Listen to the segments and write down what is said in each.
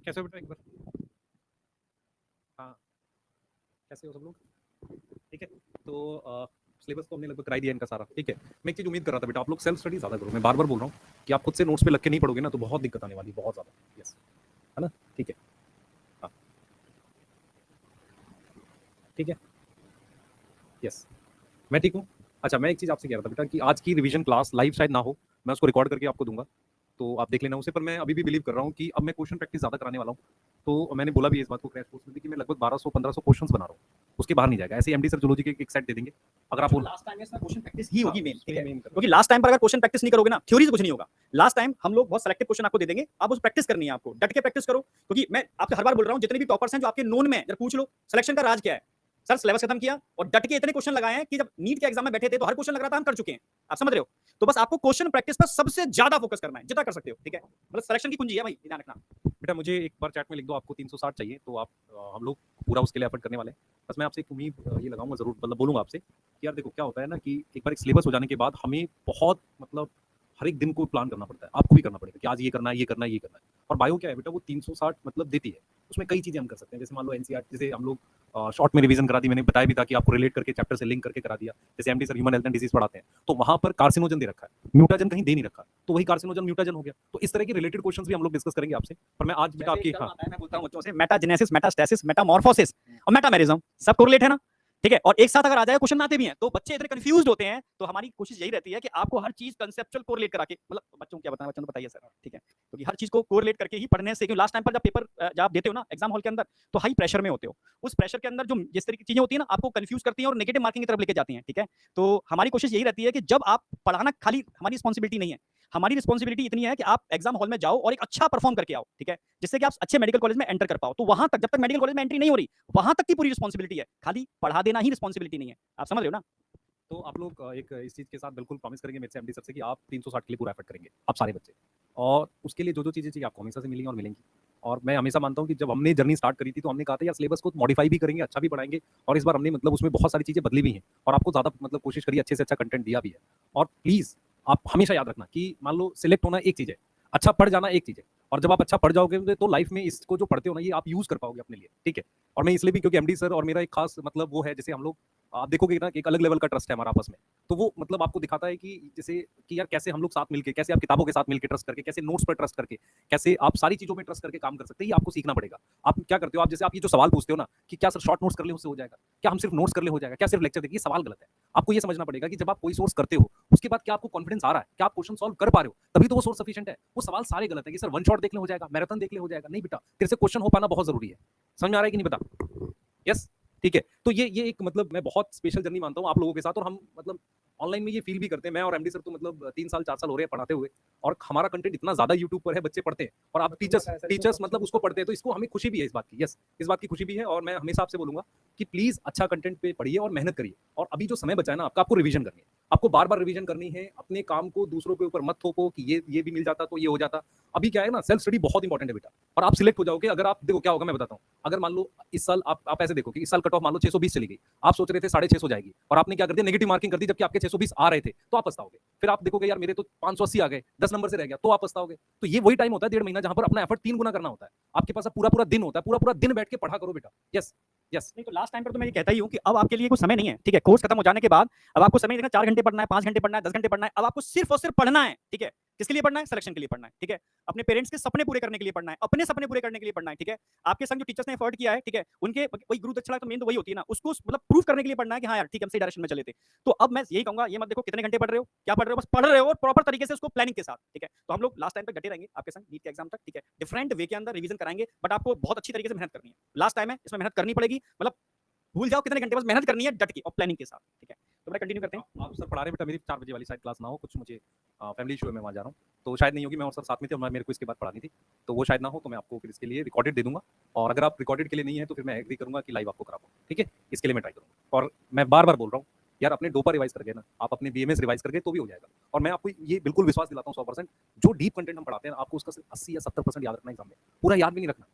कैसे हो बेटा एक बार? हाँ, कैसे हो सब लोग? ठीक है, तो सिलेबस तो हमने लगभग कराई दिया इनका सारा, ठीक है। मैं एक चीज़ उम्मीद कर रहा था बेटा, आप लोग सेल्फ स्टडी ज़्यादा करो। मैं बार-बार बोल रहा हूँ कि आप खुद से नोट्स पे लग के नहीं पढ़ोगे ना, तो बहुत दिक्कत आने वाली है, बहुत ज़्यादा। यस, है ना? ठीक है। हाँ, ठीक है। यस, मैं ठीक हूँ। अच्छा, मैं एक चीज़ आपसे कह रहा था बेटा कि आज की रिवीजन क्लास लाइव शायद ना हो, मैं उसको रिकॉर्ड करके आपको दूँगा, तो आप देख लेना उसे। पर मैं अभी भी बिलीव कर रहा हूँ कि अब मैं क्वेश्चन प्रैक्टिस ज़्यादा कराने वाला हूँ। तो मैंने बोला भी इस बात को क्रैश कोर्स में भी कि मैं लगभग 1200-1500 क्वेश्चंस बना रहा हूँ, उसके बाहर नहीं जाएगा। ऐसे एमडी सर जूलॉजी के एक सेट दे देंगे, अगर आप लास्ट टाइम इसमें क्वेश्चन प्रैक्टिस ही होगी मेन, ठीक है? मेन क्योंकि लास्ट टाइम पर अगर क्वेश्चन प्रैक्टिस नहीं करोगे ना, थ्योरी से कुछ नहीं होगा। लास्ट टाइम हम लोग बहुत सिलेक्टिव क्वेश्चन आपको दे देंगे, आप उस प्रैक्टिस करनी है आपको, डट के प्रैक्टिस करो। क्योंकि मैं आपसे हर बार बोल रहा हूं, जितने भी टॉपर्स हैं जो आपके नोन में, जरा पूछ लो सिलेक्शन का राज क्या है। सर सिलेबस खत्म किया और डट के इतने क्वेश्चन लगाए हैं कि जब नीट के एग्जाम में बैठे थे तो हर क्वेश्चन लग रहा था हम कर चुके हैं। आप समझ रहे हो? तो बस आपको क्वेश्चन प्रैक्टिस पर सबसे ज्यादा फोकस करना है, जितना कर सकते हो, ठीक है? मतलब सिलेक्शन की कुंजी है भाई, ध्यान रखना। बेटा मुझे एक बार चैट में लिख दो आपको 360 चाहिए, तो आप हम लोग पूरा उसके लिए एफर्ट करने वाले हैं। बस मैं आपसे एक उम्मीद ये लगाऊंगा ज़रूर, मतलब बोलूँगा आपसे कि यार देखो क्या होता है ना कि एक बार एक सिलेबस हो जाने के बाद हमें बहुत मतलब हर एक दिन को प्लान करना पड़ता है। आपको भी करना पड़ेगा कि आज ये करना है, ये करना है, ये करना है। और बायो क्या है बेटा, वो 360 मतलब देती है। उसमें कई चीज़ें हम कर सकते हैं। जैसे मान लो एनसीईआरटी, जैसे हम लोग शॉर्ट में रिवीजन करा दी, मैंने बताया भी था कि आपको रिलेट करके चैप्टर से लिंक करके करा दिया। जैसे MD sir human health and disease पढ़ाते हैं, तो वहाँ पर कार्सिनोजन दे रखा है, म्यूटाजन कहीं दे नहीं रखा, तो वही कार्सिनोजन म्यूटाजन हो गया। तो इस तरह के रिलेटेड क्वेश्चंस भी हम लोग डिस्कस करेंगे आपसे। पर मैं आज बेटा आपकी मैं बोलता हूं बच्चों से, मेटाजेनेसिस, मेटास्टेसिस, मेटामॉर्फोसिस और मेटामेरिज्म सब कोरिलेट है ना, ठीक है? और एक साथ अगर आ जाए क्वेश्चन आते भी हैं तो बच्चे इतने कंफ्यूज होते हैं। तो हमारी कोशिश यही रहती है कि आपको हर चीज कंसेप्चुअल कोरिलेट करा के, मतलब बच्चों को क्या बताना, बच्चों को बताइए सर, ठीक है? क्योंकि हर चीज को कोरिलेट करके ही पढ़ने से, क्योंकि लास्ट टाइम पर जब पेपर जब आप देते हो ना एग्जाम हॉल के अंदर, तो हाई प्रेशर में होते हो। उस प्रेशर के अंदर जो जिस तरह की चीजें होती है ना, आपको कंफ्यूज करती हैं और नेगेटिव मार्किंग की तरफ लेके जाती हैं, ठीक है? तो हमारी कोशिश यही रहती है कि जब आप पढ़ाना, खाली हमारी रिस्पॉन्सिबिलिटी नहीं है, हमारी रिस्पॉन्सिबिलिटी इतनी है कि आप एग्जाम हॉल में जाओ और एक अच्छा परफॉर्म करके आओ, ठीक है? जिससे कि आप अच्छे मेडिकल कॉलेज में एंटर कर पाओ। तो वहां तक, जब तक मेडिकल कॉलेज में एंट्री नहीं हो रही, वहां तक की पूरी रिस्पॉन्सिबिलिटी है, खाली पढ़ा देना ही रिस्पॉन्सिबिलिटी नहीं है। आप समझ रहे हो ना? तो आप लोग एक इस चीज़ के साथ बिल्कुल प्रॉमिस करेंगे मेरे से एमडी सर से कि आप 360 के लिए पूरा एफर्ट करेंगे, आप सारे बच्चे। और उसके लिए जो चीज़ें चाहिए आपको हमेशा से मिलेंगी और मिलेंगी। और मैं हमेशा मानता हूँ कि जब हमने जर्नी स्टार्ट करी थी तो हमने कहा था यार सिलेबस को मॉडिफाई भी करेंगे, अच्छा भी पढ़ाएंगे। और इस बार हमने मतलब उसमें बहुत सारी चीज़ें बदली भी हैं और आपको ज़्यादा मतलब कोशिश करी, अच्छे से अच्छा कंटेंट दिया भी है। और प्लीज़ आप हमेशा याद रखना कि मान लो सिलेक्ट होना एक चीज़ है, अच्छा पढ़ जाना एक चीज़ है। और जब आप अच्छा पढ़ जाओगे तो लाइफ में इसको जो पढ़ते हो ना, ये आप यूज़ कर पाओगे अपने लिए, ठीक है? और मैं इसलिए भी, क्योंकि एमडी सर और मेरा एक खास मतलब वो है, जैसे हम लोग आप देखोगे ना कि एक अलग लेवल का ट्रस्ट है हमारा आपस में। तो वो मतलब आपको दिखाता है कि जैसे कि यार कैसे हम लोग साथ मिलके, कैसे आप किताबों के साथ मिलके ट्रस्ट करके, कैसे नोट्स पर ट्रस्ट करके, कैसे आप सारी चीज़ों में ट्रस्ट करके काम कर सकते हैं, ये आपको सीखना पड़ेगा। आप क्या करते हो, आप जैसे आप ये जो सवाल पूछते हो ना कि क्या सर शॉर्ट नोट्स कर ले उससे हो जाएगा? क्या हम सिर्फ नोट्स कर ले हो जाएगा? क्या सिर्फ लेक्चर देखिए, ये सवाल गलत है। आपको ये समझना पड़ेगा कि जब आप कोई सोर्स करते हो, उसके बाद क्या आपको कॉन्फिडेंस आ रहा है? क्या आप क्वेश्चन सॉल्व कर पा रहे हो? तभी तो वो सोर्स सफिशिएंट है। वो सवाल सारे गलत है कि सर वन शॉट देख ले हो जाएगा, मैराथन देख ले हो जाएगा। नहीं बेटा, तेरे से क्वेश्चन हो पाना बहुत जरूरी है। समझ में आ रहा है कि नहीं बता? यस, ठीक है। तो ये एक मतलब मैं बहुत स्पेशल जर्नी मानता हूँ आप लोगों के साथ। और हम मतलब ऑनलाइन में ये फील भी करते हैं, मैं और एमडी सर तो मतलब 3 साल 4 साल हो रहे हैं पढ़ाते हुए। और हमारा कंटेंट इतना ज़्यादा यूट्यूब पर है, बच्चे पढ़ते हैं और आप टीचर्स मतलब उसको पढ़ते हैं, तो इसको हमें खुशी भी है इस बात की। यस, इस बात की खुशी भी है। और मैं हमेशा आपसे बोलूँगा कि प्लीज़ अच्छा कंटेंट पे पढ़िए और मेहनत करिए। और अभी जो समय बचा है ना आपका, आपको रिवीजन करनी है, आपको बार-बार रिवीजन करनी है। अपने काम को दूसरों के ऊपर मत थोपो कि ये भी मिल जाता तो ये हो जाता। अभी क्या है ना, सेल्फ स्टडी बहुत इंपॉर्टेंट है बेटा। और आप सिलेक्ट हो जाओगे, अगर आप देखो क्या होगा मैं बताता हूँ। अगर मान लो इस साल आप ऐसे देखो कि इस साल कट ऑफ मान लो 620 चली गई, आप सोच रहे थे 650 जाएगी और आपने क्या कर दिया, नेगेटिव मार्किंग कर दी, जबकि आपके 620 आ रहे थे, तो आप पछताओगे। फिर आप देखोगे यार मेरे तो 580 आ गए, 10 नंबर से रह गया, तो आप पछताओगे। तो ये वही टाइम होता है 1.5 महीना, जहां पर अपना एफर्ट 3 गुना करना होता है। आपके पास पूरा पूरा दिन होता है, पूरा पूरा दिन बैठ के पढ़ा करो बेटा। Yes yes. नहीं तो लास्ट टाइम पर तो मैं ये कहता ही हूँ कि अब आपके लिए कोई समय नहीं है, ठीक है? कोर्स खत्म हो जाने के बाद अब आपको समय देना, 4 घंटे पढ़ना है, 5 घंटे पढ़ना है, 10 घंटे पढ़ना है। अब आपको सिर्फ और सिर्फ पढ़ना है, ठीक है? किसके लिए पढ़ना है? सिलेक्शन के लिए पढ़ना है, ठीक है? अपने पेरेंट्स के सपने पूरे करने के लिए पढ़ना है, अपने सपने पूरे करने के लिए पढ़ना है, ठीक है? आपके संग जो टीचर्स ने एफर्ट किया है, ठीक है? उनके वही गुरु दक्षिणा तो मेन तो वही होती है ना, उसको मतलब प्रूफ करने के लिए पढ़ना है कि हाँ यार ठीक है, हम सही डायरेक्शन में चले थे। तो अब मैं यही कहूंगा, ये मत देखो कितने घंटे पढ़ रहे हो, क्या पढ़ रहे हो, बस पढ़ रहे हो और प्रॉपर तरीके से उसको प्लानिंग के साथ, ठीक है? तो हम लोग लास्ट टाइम तक डटे रहेंगे आपके संग नीट के एग्जाम तक, ठीक है? डिफरेंट वे के अंदर रिवीजन कराएंगे, बट आपको बहुत अच्छी तरीके से मेहनत करनी है। लास्ट टाइम है, इसमें मेहनत करनी पड़ेगी, मतलब भूल जाओ कितने घंटे, बस मेहनत करनी है डट के और प्लानिंग के साथ, ठीक है? तो मैं कंटिन्यू करते हैं। आप सर पढ़ा रहे हैं बेटा, मेरी 4 बजे वाली शायद क्लास ना हो, कुछ मुझे फैमिली इशू है, मैं वहाँ जा रहा हूँ, तो शायद नहीं होगी। मैं और सर साथ में थे और मेरे को इसके बाद पढ़ानी थी, तो वो शायद ना हो, तो मैं आपको फिर इसके लिए रिकॉर्डेड दे दूंगा। और अगर आप रिकॉर्डेड के लिए नहीं है तो फिर मैं एग्री करूंगा कि लाइव आपको करा पाऊँ, ठीक है? इसके लिए मैं ट्राई करूँगा। और मैं बार बार बोल रहा हूँ यार, अपने डोपा रिवाइज कर गए ना, आप अपने बीएमएस रिवाइज कर गए तो भी हो जाएगा। और मैं आपको ये बिल्कुल विश्वास दिलाता हूँ 100%, जो डीप कंटेंट हम पढ़ाते हैं आपको उसका सिर्फ 80 या 70% याद रखना एग्जाम में, पूरा याद भी नहीं रखना।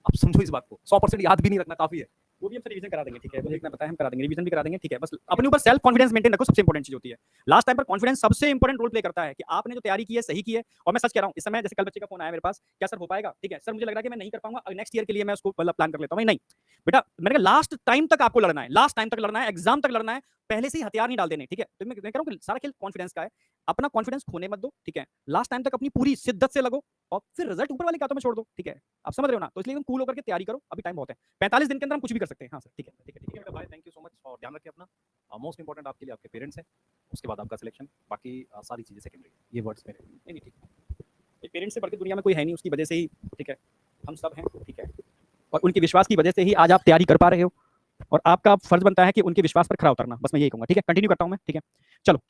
आप समझो इस बात को, 100% याद भी नहीं रखना काफी है। वो भी हमसे रिवीजन करा देंगे, ठीक है, मुझे इतना पता है, हम करा देंगे, रिवीजन भी करा देंगे, ठीक है, बस अपने ऊपर सेल्फ कॉन्फिडेंस मेंटेन रखो, सबसे इंपॉर्टेंट चीज होती है। लास्ट टाइम पर कॉन्फिडेंस सबसे इंपॉर्टेंट रोल प्ले करता है कि आपने जो तैयारी की है सही की है। और मैं सच कह रहा हूँ, इस समय जैसे कल बच्चे का फोन आया मेरे पास, क्या सर हो पाएगा, ठीक है सर मुझे लग रहा है कि मैं नहीं कर पाऊंगा, नेक्स्ट ईयर के लिए मैं उसको मतलब प्लान कर लेता हूँ। नहीं बेटा, मैंने कहा लास्ट टाइम तक आपको लड़ना है, लास्ट टाइम तक लड़ना है, एग्जाम तक लड़ना है, पहले से ही हथियार नहीं डाल देने, ठीक है। तो मैं कह रहा हूँ कि सारा खेल कॉन्फिडेंस का है, अपना कॉन्फिडेंस खोने मत दो, ठीक है, लास्ट टाइम तक अपनी पूरी शिद्दत से लगो और फिर रिजल्ट ऊपर वाले के हाथों में छोड़ दो, ठीक है, आप समझ रहे हो ना। तो इसलिए एकदम कूल होकर के तैयारी करो, अभी टाइम बहुत है, 45 दिन के अंदर हम कुछ भी कर सकते हैं। हाँ सर, ठीक है ठीक है ठीक है। ठीक है भाई, थैंक यू सो मच और ध्यान रखिए अपना। मोस्ट इंपॉर्टेंट आपके लिए आपके पेरेंट्स हैं, उसके बाद आपका सिलेक्शन, बाकी सारी चीज़ें सेकेंडरी। ये वर्ड्स मेरे। नहीं ठीक है, पेरेंट्स से बढ़ के दुनिया में कोई है नहीं, उसकी वजह से ही, ठीक है, हम सब हैं, ठीक है, और उनके विश्वास की वजह से ही आज आप तैयारी कर पा रहे हो और आपका फर्ज बनता है कि उनके विश्वास पर खरा उतरना। बस मैं यही कहूँगा, ठीक है, कंटिन्यू करता हूँ मैं, ठीक है, चलो।